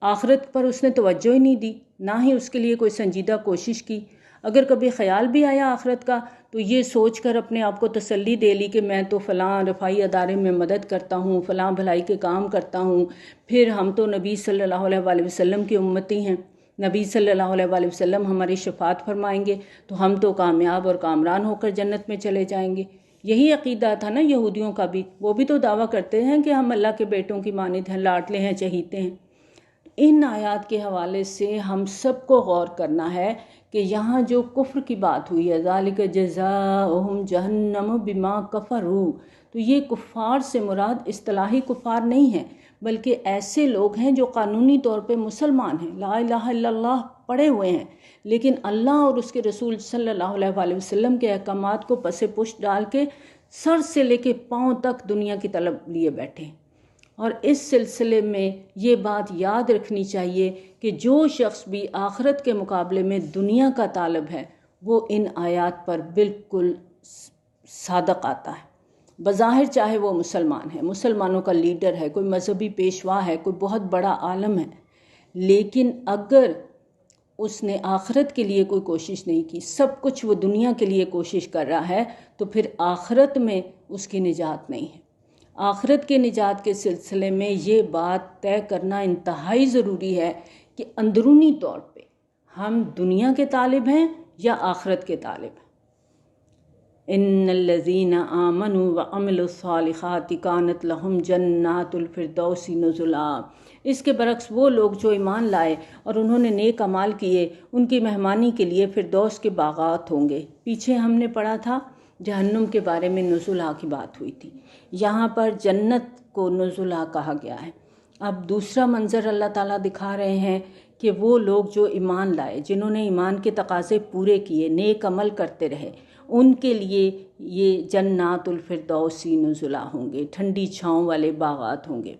آخرت پر اس نے توجہ ہی نہیں دی، نہ ہی اس کے لیے کوئی سنجیدہ کوشش کی۔ اگر کبھی خیال بھی آیا آخرت کا تو یہ سوچ کر اپنے آپ کو تسلی دے لی کہ میں تو فلاں رفاہی ادارے میں مدد کرتا ہوں، فلاں بھلائی کے کام کرتا ہوں، پھر ہم تو نبی صلی اللہ علیہ وآلہ وسلم کی امتی ہیں، نبی صلی اللہ علیہ وآلہ وسلم ہماری شفاعت فرمائیں گے تو ہم تو کامیاب اور کامران ہو کر جنت میں چلے جائیں گے۔ یہی عقیدہ تھا نا یہودیوں کا بھی، وہ بھی تو دعویٰ کرتے ہیں کہ ہم اللہ کے بیٹوں کی مانند ہیں، لاڈلے ہیں، چہیتے ہیں۔ ان آیات کے حوالے سے ہم سب کو غور کرنا ہے کہ یہاں جو کفر کی بات ہوئی ہے، ذالک جزاؤہم جہنم بما کفروا، تو یہ کفار سے مراد اصطلاحی کفار نہیں ہیں، بلکہ ایسے لوگ ہیں جو قانونی طور پہ مسلمان ہیں، لا الہ الا اللہ پڑھے ہوئے ہیں، لیکن اللہ اور اس کے رسول صلی اللہ علیہ وآلہ وسلم کے احکامات کو پس پشت ڈال کے سر سے لے کے پاؤں تک دنیا کی طلب لیے بیٹھے ہیں۔ اور اس سلسلے میں یہ بات یاد رکھنی چاہیے کہ جو شخص بھی آخرت کے مقابلے میں دنیا کا طالب ہے وہ ان آیات پر بالکل صادق آتا ہے۔ بظاہر چاہے وہ مسلمان ہے، مسلمانوں کا لیڈر ہے، کوئی مذہبی پیشوا ہے، کوئی بہت بڑا عالم ہے، لیکن اگر اس نے آخرت کے لیے کوئی کوشش نہیں کی، سب کچھ وہ دنیا کے لیے کوشش کر رہا ہے، تو پھر آخرت میں اس کی نجات نہیں ہے۔ آخرت کے نجات کے سلسلے میں یہ بات طے کرنا انتہائی ضروری ہے کہ اندرونی طور پہ ہم دنیا کے طالب ہیں یا آخرت کے طالب ہیں۔ ان الذین آمنوا وعملوا الصالحات کانت لہم جنات الفردوس نزلا، اس کے برعکس وہ لوگ جو ایمان لائے اور انہوں نے نیک اعمال کیے، ان کی مہمانی کے لیے فردوس کے باغات ہوں گے۔ پیچھے ہم نے پڑھا تھا جہنم کے بارے میں نزلا کی بات ہوئی تھی، یہاں پر جنت کو نزلا کہا گیا ہے۔ اب دوسرا منظر اللہ تعالیٰ دکھا رہے ہیں کہ وہ لوگ جو ایمان لائے، جنہوں نے ایمان کے تقاضے پورے کیے، نیک عمل کرتے رہے، ان کے لیے یہ جنات الفردوسی نزلا ہوں گے، ٹھنڈی چھاؤں والے باغات ہوں گے۔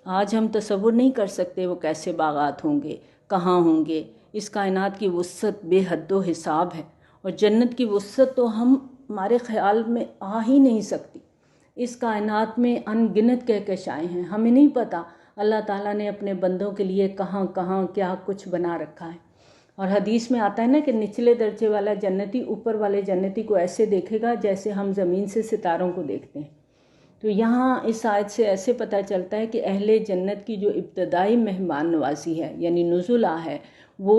آج ہم تصور نہیں کر سکتے وہ کیسے باغات ہوں گے، کہاں ہوں گے۔ اس کائنات کی وسعت بے حد و حساب ہے، اور جنت کی وسعت تو ہمارے خیال میں آ ہی نہیں سکتی۔ اس کائنات میں ان گنت کہکشائیں ہیں، ہمیں نہیں پتہ اللہ تعالیٰ نے اپنے بندوں کے لیے کہاں کہاں کیا کچھ بنا رکھا ہے۔ اور حدیث میں آتا ہے نا کہ نچلے درجے والا جنتی اوپر والے جنتی کو ایسے دیکھے گا جیسے ہم زمین سے ستاروں کو دیکھتے ہیں۔ تو یہاں اس آیت سے ایسے پتہ چلتا ہے کہ اہل جنت کی جو ابتدائی مہمان نوازی ہے یعنی نزلہ ہے، وہ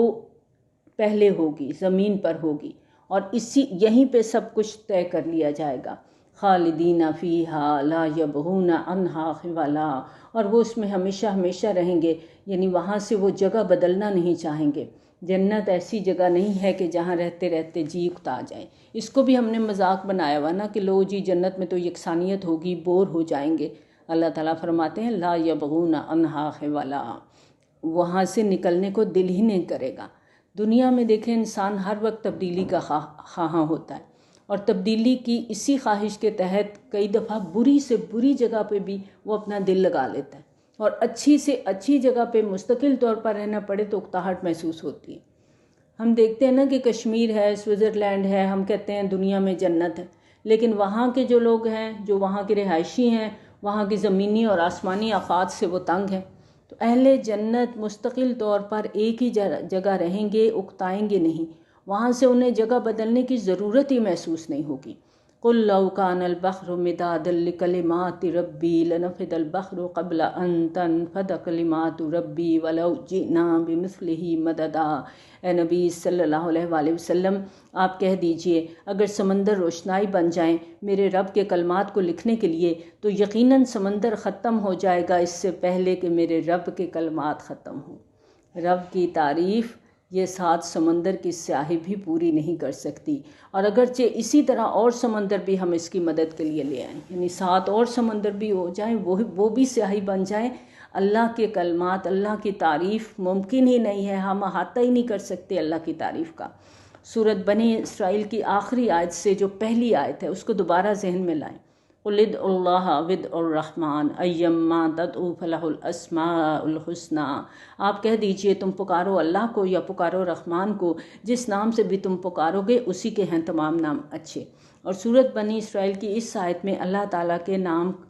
پہلے ہوگی، زمین پر ہوگی، اور یہیں پہ سب کچھ طے کر لیا جائے گا۔ خالدین فیہا لا یبغون عنہا حولا، اور وہ اس میں ہمیشہ ہمیشہ رہیں گے، یعنی وہاں سے وہ جگہ بدلنا نہیں چاہیں گے۔ جنت ایسی جگہ نہیں ہے کہ جہاں رہتے رہتے جی اکتا جائیں۔ اس کو بھی ہم نے مذاق بنایا ہوا نا کہ لو جی جنت میں تو یکسانیت ہوگی، بور ہو جائیں گے۔ اللہ تعالیٰ فرماتے ہیں لا یبغون عنہا حولا، وہاں سے نکلنے کو دل ہی نہیں کرے گا۔ دنیا میں دیکھیں انسان ہر وقت تبدیلی کا خواہاں ہوتا ہے، اور تبدیلی کی اسی خواہش کے تحت کئی دفعہ بری سے بری جگہ پہ بھی وہ اپنا دل لگا لیتا ہے، اور اچھی سے اچھی جگہ پہ مستقل طور پر رہنا پڑے تو اکتاہٹ محسوس ہوتی ہے۔ ہم دیکھتے ہیں نا کہ کشمیر ہے، سوئٹزرلینڈ ہے، ہم کہتے ہیں دنیا میں جنت ہے، لیکن وہاں کے جو لوگ ہیں، جو وہاں کے رہائشی ہیں، وہاں کی زمینی اور آسمانی آفات سے وہ تنگ ہیں۔ تو اہل جنت مستقل طور پر ایک ہی جگہ رہیں گے، اکتائیں گے نہیں، وہاں سے انہیں جگہ بدلنے کی ضرورت ہی محسوس نہیں ہوگی۔ قُلْ لَوْ كَانَ الْبَحْرُ مِدَادًا لِكَلِمَاتِ رَبِّي لَنَفِدَ الْبَحْرُ قَبْلَ أَن تَنفَدَ كَلِمَاتُ رَبِّي وَلَوْ جِئْنَا بِمِثْلِهِ مَدَدًا۔ اے نبی صلی اللہ علیہ وآلہ وسلم، آپ کہہ دیجئے اگر سمندر روشنائی بن جائیں میرے رب کے کلمات کو لکھنے کے لیے تو یقیناً سمندر ختم ہو جائے گا اس سے پہلے کہ میرے رب کے کلمات ختم ہوں۔ رب کی تعریف یہ 7 سمندر کی سیاہی بھی پوری نہیں کر سکتی، اور اگرچہ اسی طرح اور سمندر بھی ہم اس کی مدد کے لیے لے آئیں، یعنی 7 اور سمندر بھی ہو جائیں، وہ بھی سیاہی بن جائیں، اللہ کے کلمات، اللہ کی تعریف ممکن ہی نہیں ہے، ہم احاطہ ہی نہیں کر سکتے اللہ کی تعریف کا۔ سورۃ بنی اسرائیل کی آخری آیت سے جو پہلی آیت ہے اس کو دوبارہ ذہن میں لائیں۔ قُلِ ادْعُوا اللَّهَ وَادْعُوا الرَّحْمَٰنَ أَيَّمَّا تَدْعُوا فَلَهُ الْأَسْمَاءُ الْحُسْنَىٰ۔ آپ کہہ دیجئے تم پکارو اللہ کو یا پکارو رحمان کو، جس نام سے بھی تم پکارو گے اسی کے ہیں تمام نام اچھے۔ اور سورۃ بنی اسرائیل کی اس آیت میں اللہ تعالیٰ کے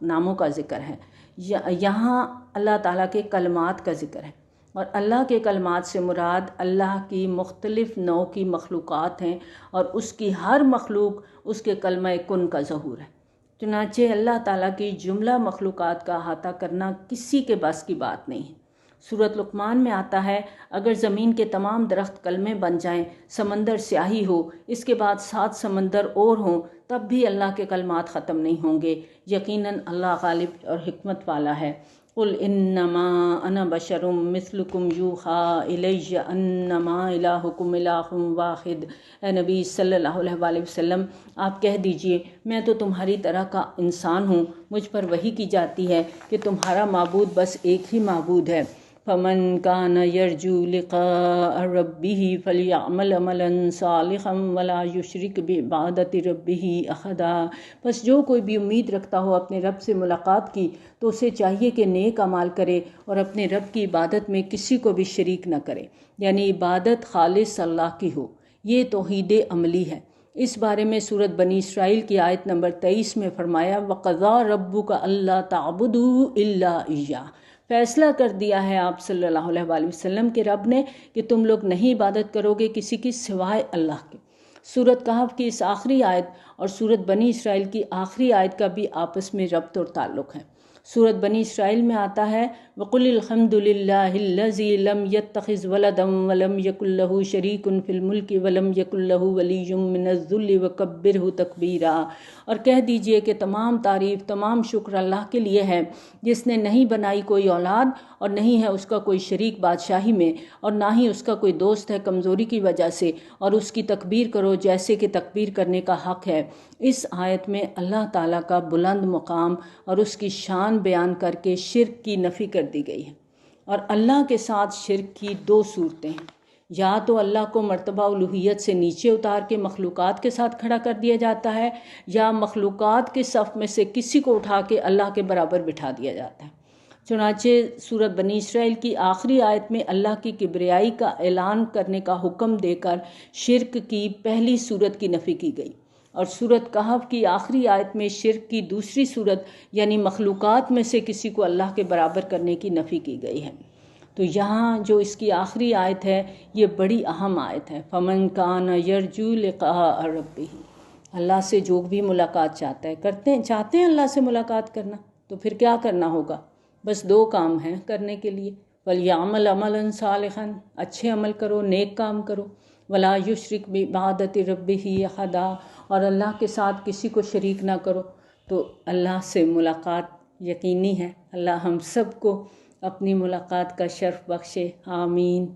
ناموں کا ذکر ہے، یہاں اللہ تعالیٰ کے کلمات کا ذکر ہے، اور اللہ کے کلمات سے مراد اللہ کی مختلف نوع کی مخلوقات ہیں، اور اس کی ہر مخلوق اس کے کلمہ کن کا ظہور ہے۔ چنانچہ اللہ تعالیٰ کی جملہ مخلوقات کا احاطہ کرنا کسی کے بس کی بات نہیں ہے۔ سورۃ لقمان میں آتا ہے اگر زمین کے تمام درخت کلمے بن جائیں، سمندر سیاہی ہو، اس کے بعد 7 سمندر اور ہوں، تب بھی اللہ کے کلمات ختم نہیں ہوں گے۔ یقیناً اللہ غالب اور حکمت والا ہے۔ قُلْ إِنَّمَا أَنَا بَشَرٌ مِثْلُكُمْ يُوحَىٰ إِلَيَّ أَنَّمَا إِلَٰهُكُمْ إِلَٰهٌ وَاحِدٌ۔ اے نبی صلی اللہ علیہ وآلہ وسلم، آپ کہہ دیجئے میں تو تمہاری طرح کا انسان ہوں، مجھ پر وحی کی جاتی ہے کہ تمہارا معبود بس ایک ہی معبود ہے۔ فَمَن كَانَ يَرْجُو لِقَاءَ رَبِّهِ فَلْيَعْمَلْ عَمَلًا صَالِحًا وَلَا يُشْرِكْ بِعِبَادَةِ رَبِّهِ أَحَدًا۔ بس جو کوئی بھی امید رکھتا ہو اپنے رب سے ملاقات کی تو اسے چاہیے کہ نیک اعمال کرے اور اپنے رب کی عبادت میں کسی کو بھی شریک نہ کرے، یعنی عبادت خالص اللہ کی ہو۔ یہ توحید عملی ہے۔ اس بارے میں سورۃ بنی اسرائیل کی آیت نمبر 23 میں فرمایا وَقَضَىٰ رَبُّكَ أَلَّا تَعْبُدُوا إِلَّا إِيَّاهُ۔ فیصلہ کر دیا ہے آپ صلی اللہ علیہ وآلہ وسلم کے رب نے کہ تم لوگ نہیں عبادت کرو گے کسی کی سوائے اللہ کے۔ سورۃ کہف کی اس آخری آیت اور سورۃ بنی اسرائیل کی آخری آیت کا بھی آپس میں ربط اور تعلق ہے۔ سورۃ بنی اسرائیل میں آتا ہے وَقُلِ الْحَمْدُ لِلَّهِ الَّذِي لَمْ يَتَّخِذْ وَلَدًا وَلَمْ يَكُن لَّهُ شَرِيكٌ فِي الْمُلْكِ وَلَمْ يَكُن لَّهُ وَلِيٌّ مِّنَ الذُّلِّ وَكَبِّرْهُ تَكْبِيرًا۔ اور کہہ دیجئے کہ تمام تعریف، تمام شکر اللہ کے لیے ہے جس نے نہیں بنائی کوئی اولاد اور نہیں ہے اس کا کوئی شریک بادشاہی میں، اور نہ ہی اس کا کوئی دوست ہے کمزوری کی وجہ سے، اور اس کی تکبیر کرو جیسے کہ تکبیر کرنے کا حق ہے۔ اس آیت میں اللہ تعالیٰ کا بلند مقام اور اس کی شان بیان کر کے شرک کی نفی کر دی گئی ہے۔ اور اللہ کے ساتھ شرک کی 2 صورتیں ہیں، یا تو اللہ کو مرتبہ الوہیت سے نیچے اتار کے مخلوقات کے ساتھ کھڑا کر دیا جاتا ہے، یا مخلوقات کے صف میں سے کسی کو اٹھا کے اللہ کے برابر بٹھا دیا جاتا ہے۔ چنانچہ سورۃ بنی اسرائیل کی آخری آیت میں اللہ کی کبریائی کا اعلان کرنے کا حکم دے کر شرک کی پہلی صورت کی نفی کی گئی، اور سورۃ کہف کی آخری آیت میں شرک کی دوسری صورت یعنی مخلوقات میں سے کسی کو اللہ کے برابر کرنے کی نفی کی گئی ہے۔ تو یہاں جو اس کی آخری آیت ہے یہ بڑی اہم آیت ہے۔ فَمَن كَانَ يَرْجُو لِقَاءَ رَبِّهِ۔ اللہ سے جو بھی ملاقات چاہتا ہے، چاہتے ہیں اللہ سے ملاقات کرنا، تو پھر کیا کرنا ہوگا؟ بس 2 کام ہیں کرنے کے لیے، وَلْيَعْمَلْ عَمَلًا صَالِحًا، اچھے عمل کرو، نیک کام کرو، وَلَا يُشْرِكْ بِعِبَادَةِ رَبِّهِ أَحَدًا، اور اللہ کے ساتھ کسی کو شریک نہ کرو، تو اللہ سے ملاقات یقینی ہے۔ اللہ ہم سب کو اپنی ملاقات کا شرف بخشے، آمین۔